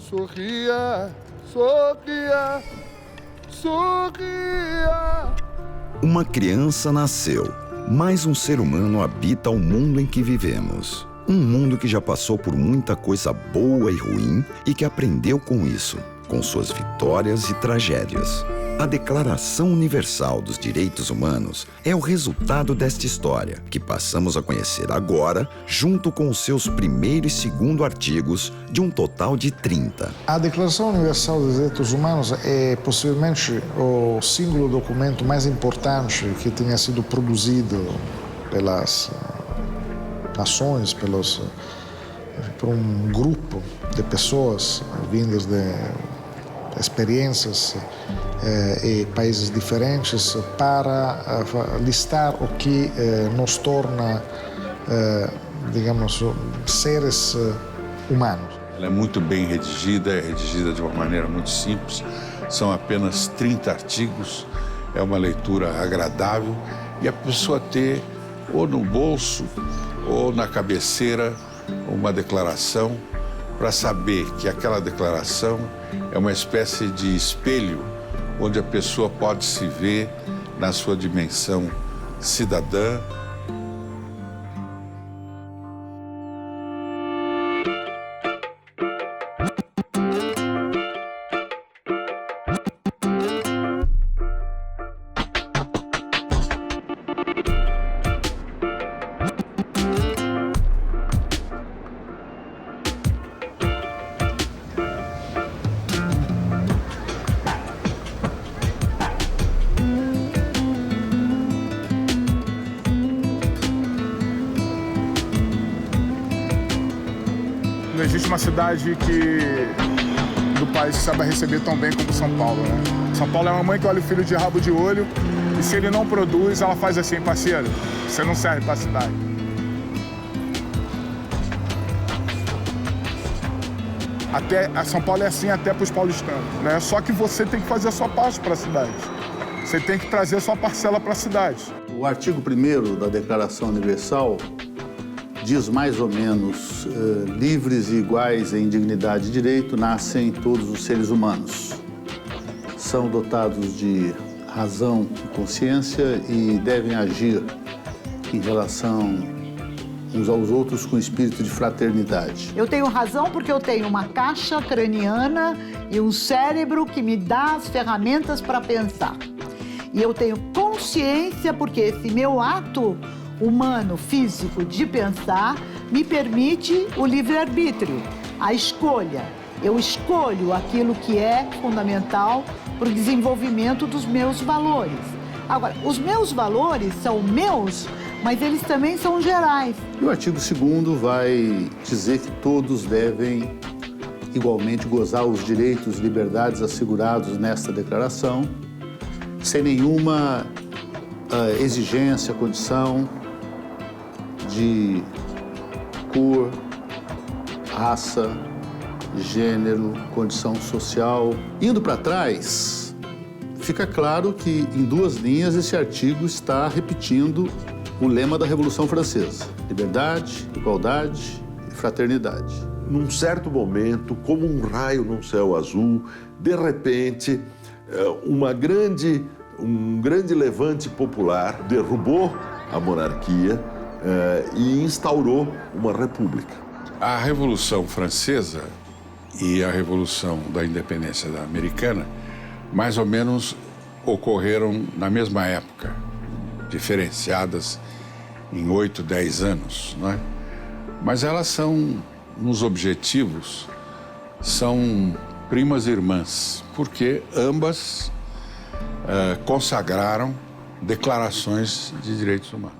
Sorria, sorria, sorria. Uma criança nasceu, mas um ser humano habita o mundo em que vivemos. Um mundo que já passou por muita coisa boa e ruim e que aprendeu com isso, com suas vitórias e tragédias. A Declaração Universal dos Direitos Humanos é o resultado desta história, que passamos a conhecer agora, junto com os seus primeiro e segundo artigos, de um total de 30. A Declaração Universal dos Direitos Humanos é possivelmente o símbolo documento mais importante que tenha sido produzido pelas nações, por um grupo de pessoas vindas de experiências e países diferentes para listar o que nos torna, digamos, seres humanos. Ela é muito bem redigida, é redigida de uma maneira muito simples. São apenas 30 artigos, é uma leitura agradável e a pessoa ter ou no bolso ou na cabeceira uma declaração para saber que aquela declaração é uma espécie de espelho onde a pessoa pode se ver na sua dimensão cidadã. Não existe uma cidade do país que saiba receber tão bem como São Paulo, né? São Paulo é uma mãe que olha o filho de rabo de olho e se ele não produz, ela faz assim, parceiro, você não serve para a cidade. São Paulo é assim até para os paulistanos, né? Só que você tem que fazer a sua parte para a cidade. Você tem que trazer a sua parcela para a cidade. O artigo 1º da Declaração Universal diz mais ou menos, livres e iguais em dignidade e direito nascem todos os seres humanos. São dotados de razão e consciência e devem agir em relação uns aos outros com espírito de fraternidade. Eu tenho razão porque eu tenho uma caixa craniana e um cérebro que me dá as ferramentas para pensar. E eu tenho consciência porque esse meu ato humano, físico, de pensar, me permite o livre-arbítrio, a escolha. Eu escolho aquilo que é fundamental para o desenvolvimento dos meus valores. Agora, os meus valores são meus, mas eles também são gerais. E o artigo 2º vai dizer que todos devem igualmente gozar os direitos e liberdades assegurados nesta declaração, sem nenhuma exigência, condição de cor, raça, gênero, condição social. Indo para trás, fica claro que em 2 linhas esse artigo está repetindo o lema da Revolução Francesa: liberdade, igualdade e fraternidade. Num certo momento, como um raio num céu azul, de repente, um grande levante popular derrubou a monarquia e instaurou uma república. A Revolução Francesa e a Revolução da Independência Americana mais ou menos ocorreram na mesma época, diferenciadas em 8, 10 anos, não é? Mas elas são, nos objetivos, são primas irmãs, porque ambas consagraram declarações de direitos humanos.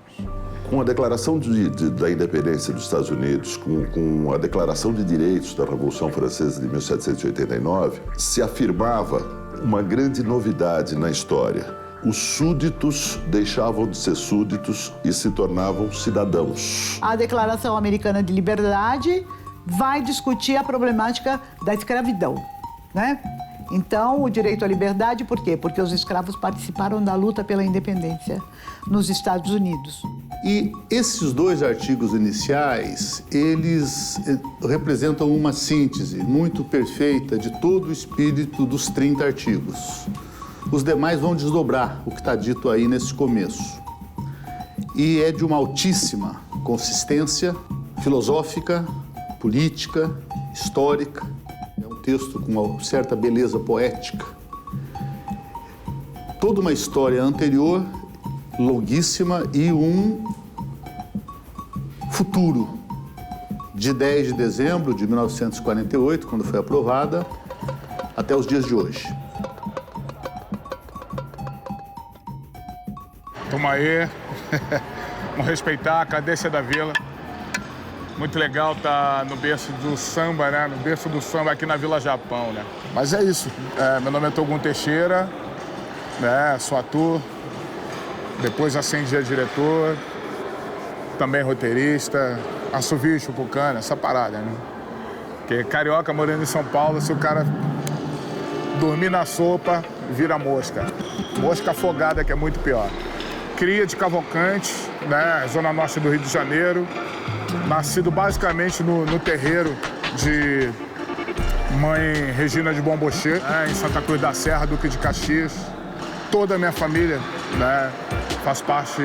Com a Declaração da Independência dos Estados Unidos, com a Declaração de Direitos da Revolução Francesa de 1789, se afirmava uma grande novidade na história. Os súditos deixavam de ser súditos e se tornavam cidadãos. A Declaração Americana de Liberdade vai discutir a problemática da escravidão, né? Então, o direito à liberdade, por quê? Porque os escravos participaram da luta pela independência nos Estados Unidos. E esses 2 artigos iniciais, eles representam uma síntese muito perfeita de todo o espírito dos 30 artigos. Os demais vão desdobrar o que está dito aí nesse começo. E é de uma altíssima consistência filosófica, política, histórica. É um texto com uma certa beleza poética. Toda uma história anterior, longuíssima, e um futuro. De 10 de dezembro de 1948, quando foi aprovada, até os dias de hoje. Tamo aí, vamos respeitar a cadência da vila. Muito legal estar no berço do samba, né? No berço do samba aqui na Vila Japão, né? Mas é isso. Meu nome é Togum Teixeira, né? Sou ator, depois acendi a diretor, também roteirista, assovio, chupucana, essa parada, né? Porque carioca morando em São Paulo, se o cara dormir na sopa, vira mosca. Mosca afogada, que é muito pior. Cria de Cavalcante, né, zona norte do Rio de Janeiro. Nascido basicamente no terreiro de mãe Regina de Bombochê, né, em Santa Cruz da Serra, Duque de Caxias. Toda a minha família, né, faz parte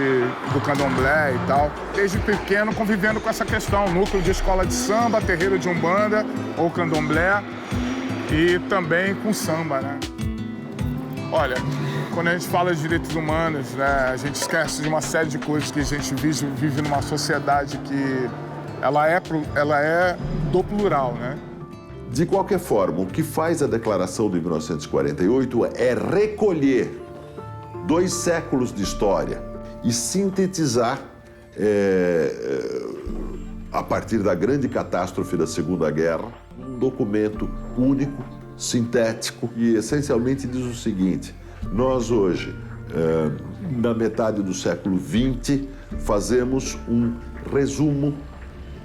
do candomblé e tal. Desde pequeno convivendo com essa questão, núcleo de escola de samba, terreiro de umbanda ou candomblé e também com samba, né. Olha, quando a gente fala de direitos humanos, né, a gente esquece de uma série de coisas que a gente vive numa sociedade que ela é do plural, né? De qualquer forma, o que faz a Declaração de 1948 é recolher 2 séculos de história e sintetizar, a partir da grande catástrofe da Segunda Guerra, um documento único, sintético e essencialmente diz o seguinte: nós hoje, na metade do século XX, fazemos um resumo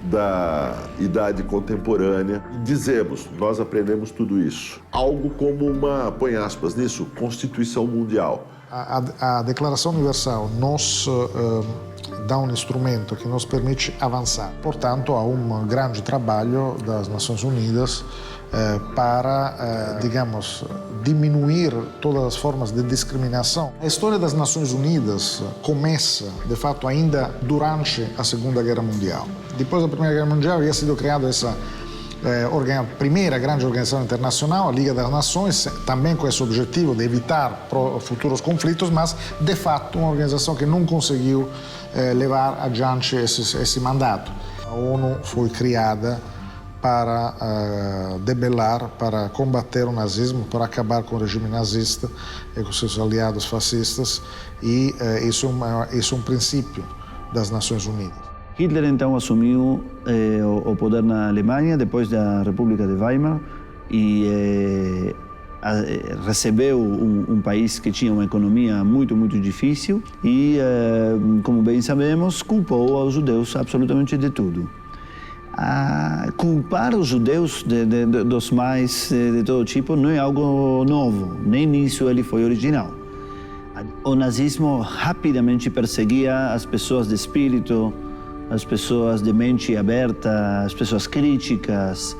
da idade contemporânea e dizemos, nós aprendemos tudo isso. Algo como uma, põe aspas nisso, Constituição Mundial. A Declaração Universal nos dá um instrumento que nos permite avançar. Portanto, há um grande trabalho das Nações Unidas para, digamos, diminuir todas as formas de discriminação. A história das Nações Unidas começa, de fato, ainda durante a Segunda Guerra Mundial. Depois da Primeira Guerra Mundial havia sido criada essa primeira grande organização internacional, a Liga das Nações, também com esse objetivo de evitar futuros conflitos, mas, de fato, uma organização que não conseguiu levar adiante esse mandato. A ONU foi criada para debelar, para combater o nazismo, para acabar com o regime nazista e com seus aliados fascistas, e isso é um princípio das Nações Unidas. Hitler então assumiu o poder na Alemanha depois da República de Weimar e recebeu um país que tinha uma economia muito difícil e, como bem sabemos, culpou aos judeus absolutamente de tudo. Culpar os judeus dos mais de todo tipo não é algo novo, nem nisso ele foi original. O nazismo rapidamente perseguia as pessoas de espírito, as pessoas de mente aberta, as pessoas críticas.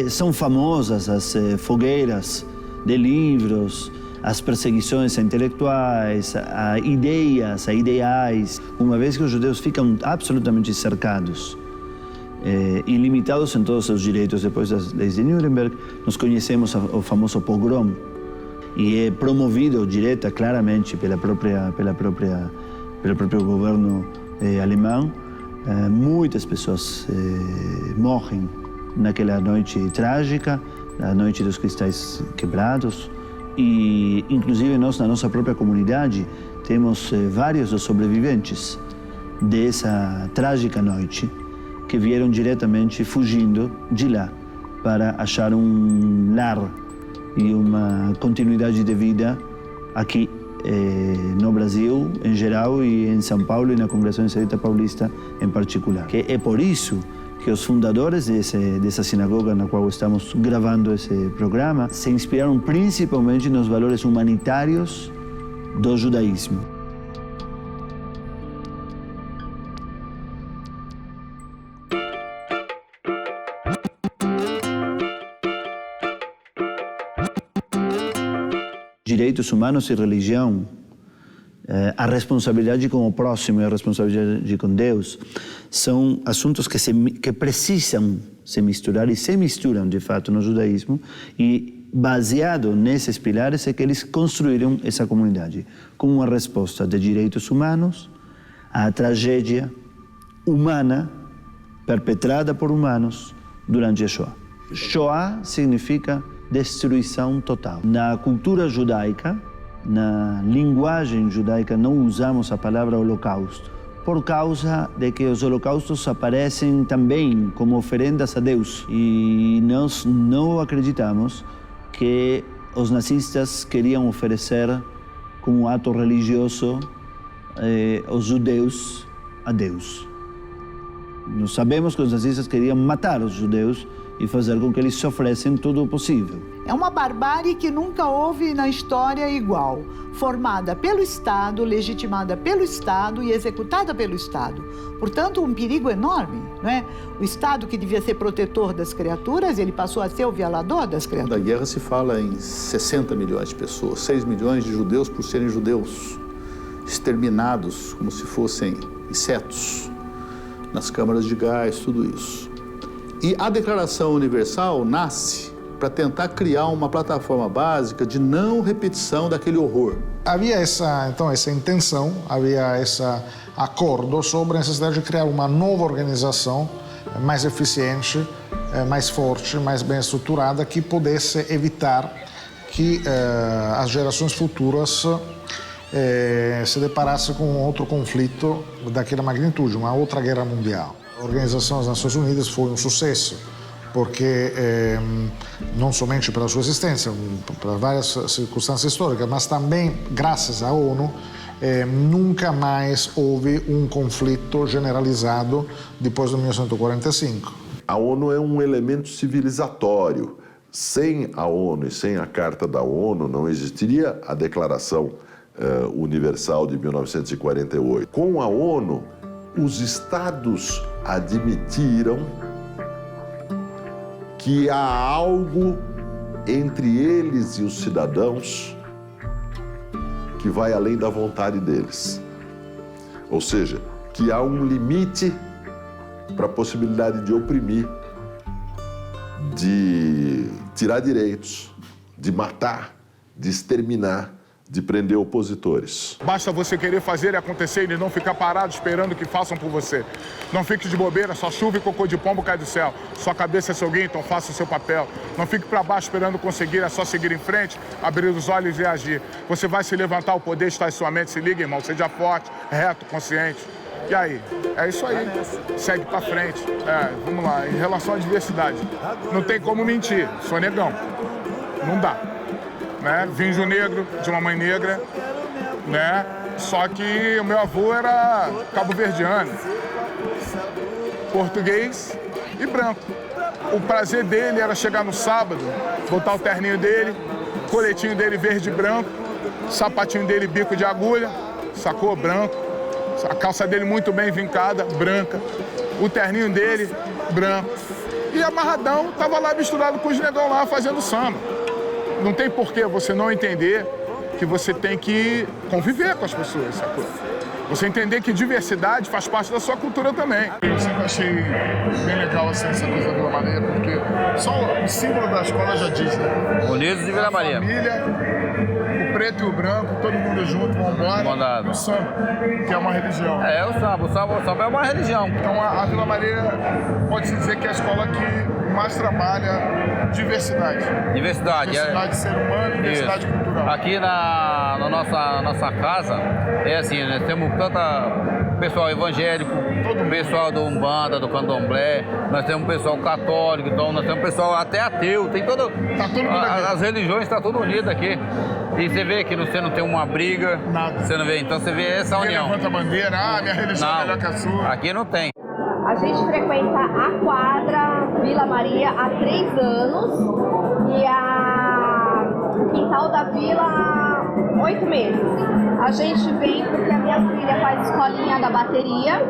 São famosas as fogueiras de livros, as perseguições a intelectuais, a ideias, a ideais. Uma vez que os judeus ficam absolutamente cercados e limitados em todos os seus direitos depois das leis de Nuremberg, nós conhecemos o famoso pogrom, e é promovido direta, claramente, pelo próprio governo alemão. Muitas pessoas morrem naquela noite trágica, a noite dos cristais quebrados, e inclusive nós, na nossa própria comunidade, temos vários dos sobreviventes dessa trágica noite que vieram diretamente fugindo de lá para achar um lar e uma continuidade de vida aqui no Brasil em geral e em São Paulo e na Congregação Israelita Paulista em particular. Que é por isso que os fundadores dessa sinagoga na qual estamos gravando esse programa se inspiraram principalmente nos valores humanitários do judaísmo. direitos humanos e religião, a responsabilidade com o próximo e a responsabilidade com Deus, são assuntos que precisam se misturar e se misturam, de fato, no judaísmo, e baseado nesses pilares é que eles construíram essa comunidade, com uma resposta de direitos humanos à tragédia humana perpetrada por humanos durante a Shoah. Shoah significa destruição total. Na cultura judaica, na linguagem judaica, não usamos a palavra holocausto, por causa de que os holocaustos aparecem também como oferendas a Deus. E nós não acreditamos que os nazistas queriam oferecer como ato religioso os judeus a Deus. Nós sabemos que os nazistas queriam matar os judeus e fazer com que eles sofressem tudo o possível. É uma barbárie que nunca houve na história igual, formada pelo Estado, legitimada pelo Estado e executada pelo Estado. Portanto, um perigo enorme, não é? O Estado, que devia ser protetor das criaturas, ele passou a ser o violador das criaturas. Na guerra se fala em 60 milhões de pessoas, 6 milhões de judeus por serem judeus, exterminados como se fossem insetos, nas câmaras de gás, tudo isso. E a Declaração Universal nasce para tentar criar uma plataforma básica de não repetição daquele horror. Havia essa intenção, havia esse acordo sobre a necessidade de criar uma nova organização mais eficiente, mais forte, mais bem estruturada, que pudesse evitar que as gerações futuras se deparassem com outro conflito daquela magnitude, uma outra guerra mundial. A Organização das Nações Unidas foi um sucesso, porque não somente pela sua existência, por várias circunstâncias históricas, mas também, graças à ONU, nunca mais houve um conflito generalizado depois de 1945. A ONU é um elemento civilizatório. Sem a ONU e sem a Carta da ONU não existiria a Declaração Universal de 1948. Com a ONU, os estados admitiram que há algo entre eles e os cidadãos que vai além da vontade deles. Ou seja, que há um limite para a possibilidade de oprimir, de tirar direitos, de matar, de exterminar, de prender opositores. Basta você querer fazer e acontecer e não ficar parado esperando que façam por você. Não fique de bobeira, só chuva e cocô de pombo cai do céu. Sua cabeça é seu guia, então faça o seu papel. Não fique para baixo esperando conseguir, é só seguir em frente, abrir os olhos e agir. Você vai se levantar, o poder está em sua mente. Se liga, irmão, seja forte, reto, consciente. E aí? É isso aí. Segue para frente. Vamos lá. Em relação à diversidade, não tem como mentir. Sou negão. Não dá. Né? Vim de um negro, de uma mãe negra, né? Só que o meu avô era cabo-verdiano, português e branco. O prazer dele era chegar no sábado, botar o terninho dele, coletinho dele verde e branco, sapatinho dele bico de agulha, sacou? Branco, a calça dele muito bem vincada, branca, o terninho dele, branco. E amarradão, tava lá misturado com os negão lá fazendo samba. Não tem por que você não entender que você tem que conviver com as pessoas, sacou? Você entender que diversidade faz parte da sua cultura também. Eu sempre achei bem legal assim, essa coisa da Vila Maria, porque só o símbolo da escola já diz, né? Unidos de Vila Maria. Família, o preto e o branco, todo mundo junto, vambora. E o samba, que é uma religião. O samba é uma religião. Então a Vila Maria pode-se dizer que é a escola que mais trabalha diversidade. Diversidade de ser humano e diversidade cultural. Aqui na nossa casa, é assim, nós temos tanta pessoal evangélico, pessoal do Umbanda, do Candomblé, nós temos pessoal católico, então nós temos pessoal até ateu, tem todo... Tá todo mundo aqui. As religiões estão tudo unidas aqui. E você vê que você não tem uma briga. Nada. Você não vê, então você vê essa união. Levanta a bandeira, minha religião é melhor que a sua. Aqui não tem. A gente frequenta a quadra Vila Maria há 3 anos e o quintal da vila 8 meses. A gente vem porque a minha filha faz escolinha da bateria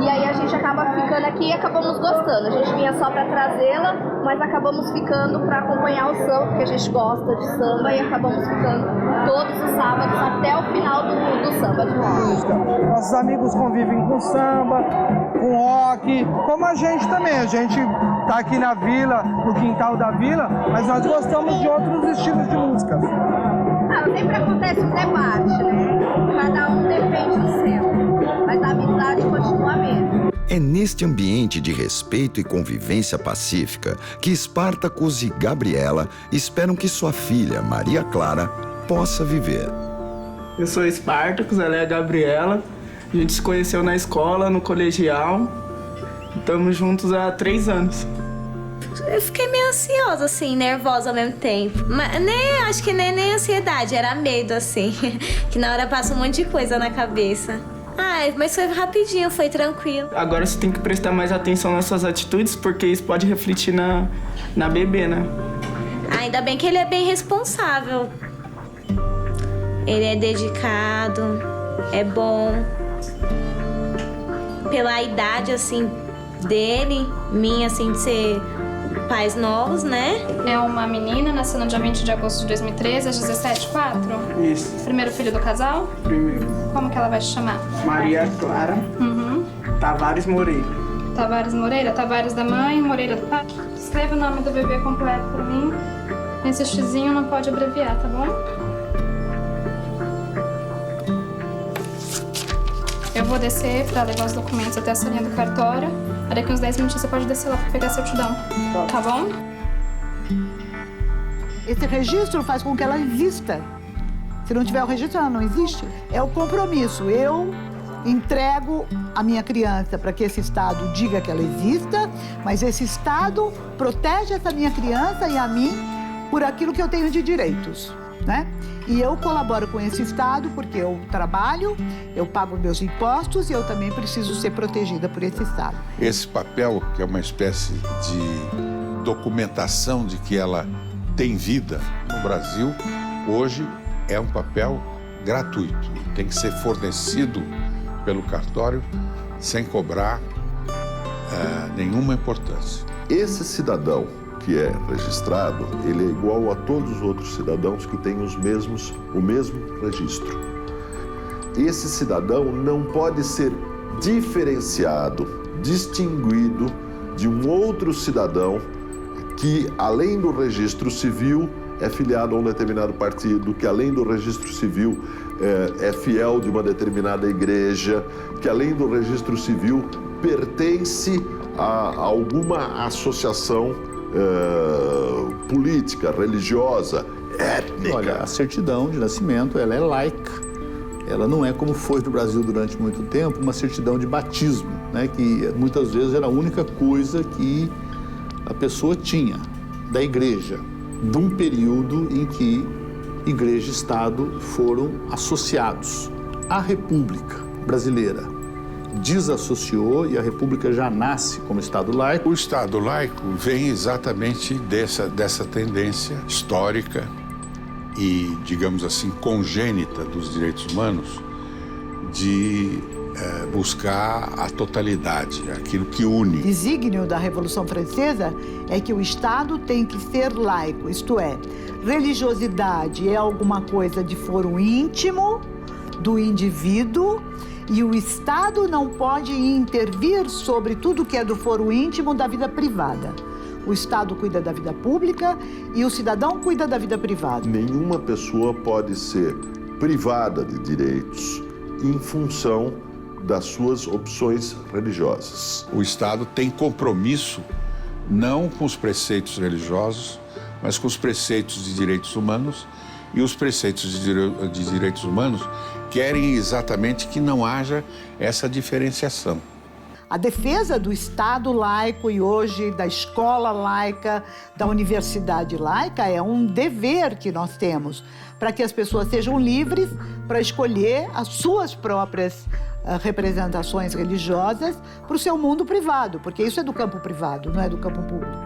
e aí a gente acaba ficando aqui e acabamos gostando. A gente vinha só para trazê-la, mas acabamos ficando para acompanhar o samba, porque a gente gosta de samba e acabamos ficando todos os sábados até o final do samba de rock. Nossos amigos convivem com samba, com rock, como a gente também. A gente tá aqui na vila, no quintal da vila, mas nós gostamos de outros estilos de música. Sempre acontece um debate, né? Cada um defende o seu, mas a amizade continua a mesma. É neste ambiente de respeito e convivência pacífica que Spartacus e Gabriela esperam que sua filha, Maria Clara, possa viver. Eu sou Spartacus, ela é a Gabriela. A gente se conheceu na escola, no colegial. Estamos juntos há 3 anos. Eu fiquei meio ansiosa, assim, nervosa ao mesmo tempo. Mas acho que nem ansiedade, era medo, assim. Que na hora passa um monte de coisa na cabeça. Mas foi rapidinho, foi tranquilo. Agora você tem que prestar mais atenção nas suas atitudes, porque isso pode refletir na bebê, né? Ainda bem que ele é bem responsável. Ele é dedicado, é bom. Pela idade, assim, dele, minha, assim, de ser pais novos, né? É uma menina, nasceu no dia 20 de agosto de 2013, às 17h04? Isso. Primeiro filho do casal? Primeiro. Como que ela vai te chamar? Maria Clara Tavares Moreira. Tavares Moreira? Tavares da mãe, Moreira do pai? Escreve o nome do bebê completo pra mim. Esse xizinho não pode abreviar, tá bom? Eu vou descer pra levar os documentos até a salinha do cartório. Daqui uns 10 minutos você pode descer lá pra pegar a certidão. Tá bom? Esse registro faz com que ela exista. Se não tiver o registro, ela não existe. É o compromisso. Eu entrego a minha criança para que esse Estado diga que ela exista, mas esse Estado protege essa minha criança e a mim por aquilo que eu tenho de direitos, né? E eu colaboro com esse Estado porque eu trabalho, eu pago meus impostos e eu também preciso ser protegida por esse Estado. Esse papel, que é uma espécie de documentação de que ela tem vida no Brasil, hoje é um papel gratuito. Tem que ser fornecido pelo cartório sem cobrar nenhuma importância. Esse cidadão que é registrado, ele é igual a todos os outros cidadãos que têm o mesmo registro. Esse cidadão não pode ser diferenciado, distinguido de um outro cidadão que, além do registro civil, é filiado a um determinado partido, que, além do registro civil, é fiel de uma determinada igreja, que, além do registro civil, pertence a alguma associação política, religiosa, étnica. Olha, a certidão de nascimento, ela é laica. Ela não é como foi no Brasil durante muito tempo, uma certidão de batismo, né? Que muitas vezes era a única coisa que a pessoa tinha da igreja, de um período em que igreja e Estado foram associados. A República Brasileira desassociou e a República já nasce como Estado laico. O Estado laico vem exatamente dessa tendência histórica e, digamos assim, congênita dos direitos humanos de buscar a totalidade, aquilo que une. O desígnio da Revolução Francesa é que o Estado tem que ser laico, isto é, religiosidade é alguma coisa de foro íntimo do indivíduo e o Estado não pode intervir sobre tudo que é do foro íntimo da vida privada. O Estado cuida da vida pública e o cidadão cuida da vida privada. Nenhuma pessoa pode ser privada de direitos em função das suas opções religiosas. O Estado tem compromisso não com os preceitos religiosos, mas com os preceitos de direitos humanos, e os preceitos de direitos humanos querem exatamente que não haja essa diferenciação. A defesa do Estado laico e hoje da escola laica, da universidade laica, é um dever que nós temos para que as pessoas sejam livres para escolher as suas próprias representações religiosas para o seu mundo privado, porque isso é do campo privado, não é do campo público.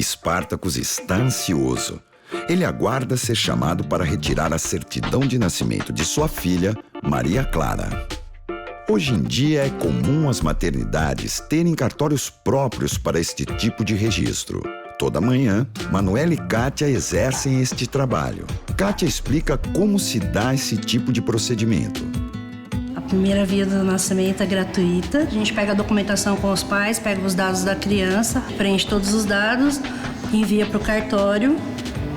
Spartacus está ansioso. Ele aguarda ser chamado para retirar a certidão de nascimento de sua filha, Maria Clara. Hoje em dia é comum as maternidades terem cartórios próprios para este tipo de registro. Toda manhã, Manuela e Kátia exercem este trabalho. Kátia explica como se dá esse tipo de procedimento. A primeira via do nascimento é gratuita. A gente pega a documentação com os pais, pega os dados da criança, preenche todos os dados, envia para o cartório.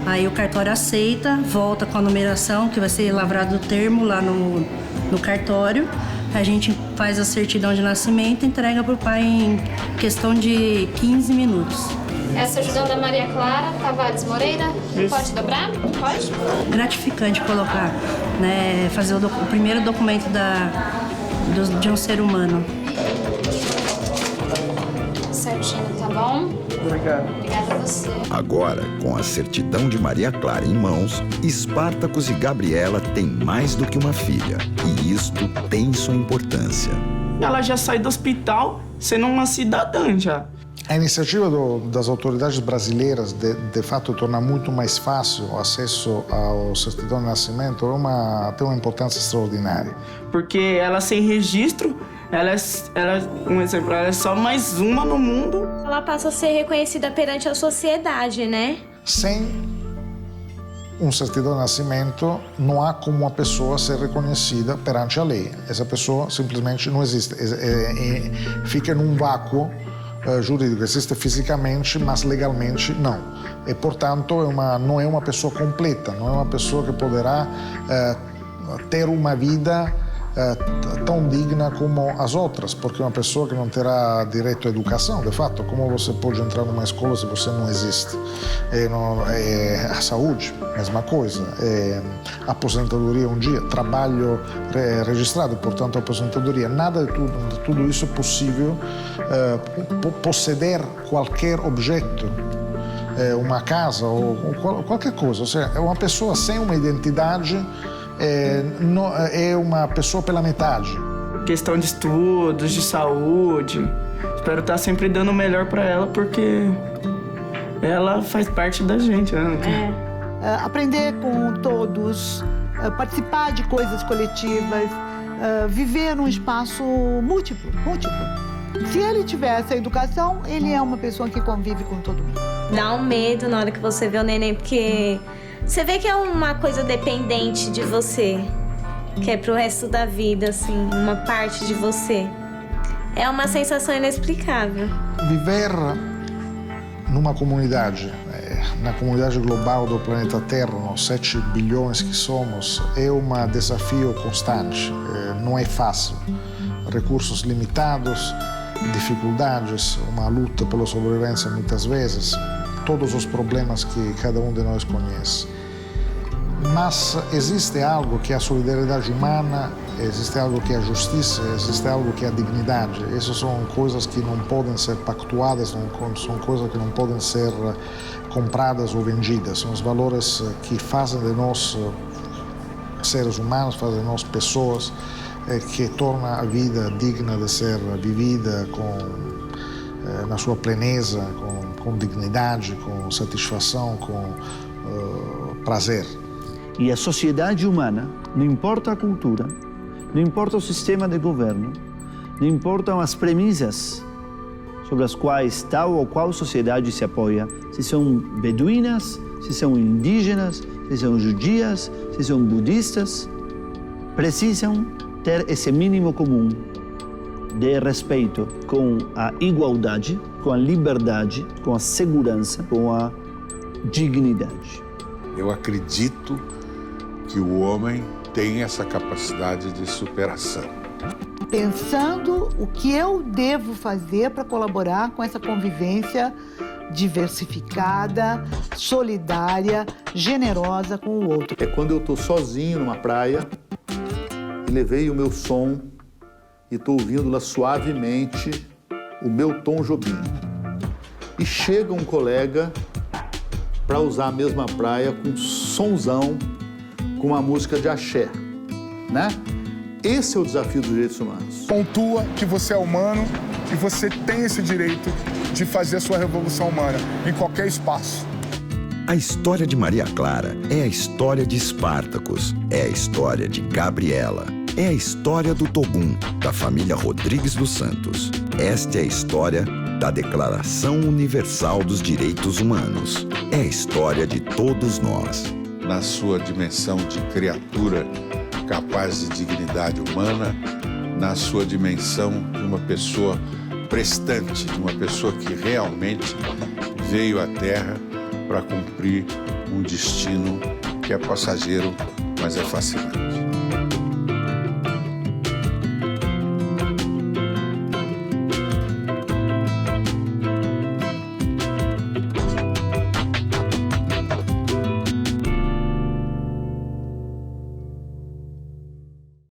Aí o cartório aceita, volta com a numeração, que vai ser lavrado o termo lá no cartório. A gente faz a certidão de nascimento e entrega para o pai em questão de 15 minutos. Essa ajudando a Maria Clara Tavares Moreira. Isso. Pode dobrar? Pode? Gratificante colocar, né? Fazer o primeiro documento de um ser humano. Certinho, tá bom? Obrigado. Obrigada a você. Agora, com a certidão de Maria Clara em mãos, Spartacus e Gabriela têm mais do que uma filha. E isto tem sua importância. Ela já sai do hospital sendo uma cidadã já. A iniciativa das autoridades brasileiras de fato torna muito mais fácil o acesso ao certidão de nascimento, tem uma importância extraordinária. Porque ela sem registro, um exemplo, ela é só mais uma no mundo. Ela passa a ser reconhecida perante a sociedade, né? Sem um certidão de nascimento, não há como uma pessoa ser reconhecida perante a lei. Essa pessoa simplesmente não existe, fica num vácuo jurídico, existe fisicamente, mas legalmente não. E, portanto, não é uma pessoa completa, não é uma pessoa que poderá ter uma vida tão digna como as outras, porque uma pessoa que não terá direito à educação, de fato, como você pode entrar numa escola se você não existe? A saúde, mesma coisa. Aposentadoria um dia, trabalho registrado, portanto, aposentadoria. Nada de tudo isso é possível possuir qualquer objeto, uma casa ou qualquer coisa. Ou seja, uma pessoa sem uma identidade é uma pessoa pela metade. Questão de estudos, de saúde. Espero estar sempre dando o melhor para ela, porque ela faz parte da gente, né? Aprender com todos, participar de coisas coletivas, viver num espaço múltiplo. Se ele tiver essa educação, ele é uma pessoa que convive com todo mundo. Dá um medo na hora que você vê o neném, porque você vê que é uma coisa dependente de você, que é pro resto da vida, assim, uma parte de você. É uma sensação inexplicável. Viver numa comunidade, na comunidade global do planeta Terra, nós 7 bilhões que somos, é um desafio constante, não é fácil. Recursos limitados, dificuldades, uma luta pela sobrevivência muitas vezes, todos os problemas que cada um de nós conhece. Mas existe algo que é a solidariedade humana, existe algo que é a justiça, existe algo que é a dignidade. Essas são coisas que não podem ser pactuadas, são coisas que não podem ser compradas ou vendidas. São os valores que fazem de nós seres humanos, fazem de nós pessoas, que torna a vida digna de ser vivida na sua pleneza, com dignidade, com satisfação, com prazer. E a sociedade humana, não importa a cultura, não importa o sistema de governo, não importam as premissas sobre as quais tal ou qual sociedade se apoia, se são beduínas, se são indígenas, se são judias, se são budistas, precisam ter esse mínimo comum de respeito com a igualdade, com a liberdade, com a segurança, com a dignidade. Eu acredito que o homem tem essa capacidade de superação. Pensando o que eu devo fazer para colaborar com essa convivência diversificada, solidária, generosa com o outro. É quando eu estou sozinho numa praia e levei o meu som e estou ouvindo lá suavemente o meu Tom Jobim. E chega um colega para usar a mesma praia com sonzão, com uma música de axé, né? Esse é o desafio dos direitos humanos. Pontua que você é humano e você tem esse direito de fazer a sua revolução humana em qualquer espaço. A história de Maria Clara é a história de Espartacus, é a história de Gabriela, é a história do Togum, da família Rodrigues dos Santos. Esta é a história da Declaração Universal dos Direitos Humanos. É a história de todos nós. Na sua dimensão de criatura capaz de dignidade humana, na sua dimensão de uma pessoa prestante, de uma pessoa que realmente veio à Terra para cumprir um destino que é passageiro, mas é fascinante.